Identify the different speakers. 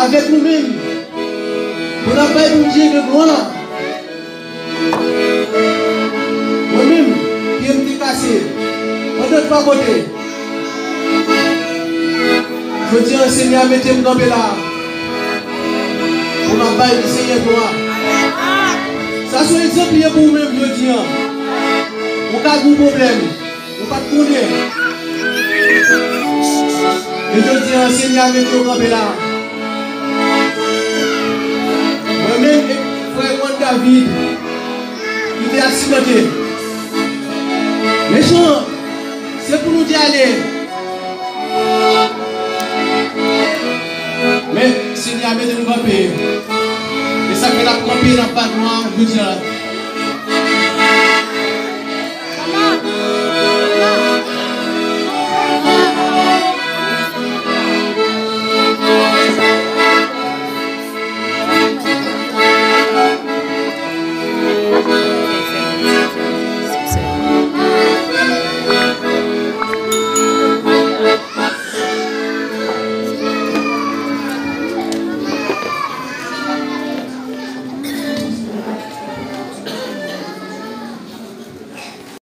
Speaker 1: Avec nous-mêmes, pour la paix de Dieu de gloire. Moi-même, qui me cassé, on ne pas côté. Je dis, Seigneur, mettez-moi dans là. Pour la paix du Seigneur gloire. Ça soit exemple pour vous-même, je dis. On n'a pas de problème, on n'a pas de connaître. Et je dis, Seigneur, mettez-moi dans là. Moi-même, frère David, il est accidenté. Mais c'est pour nous dire aller. Mais Seigneur, mettez-nous dans paix. Et ça Et la campé dans le bas noir, je dis là.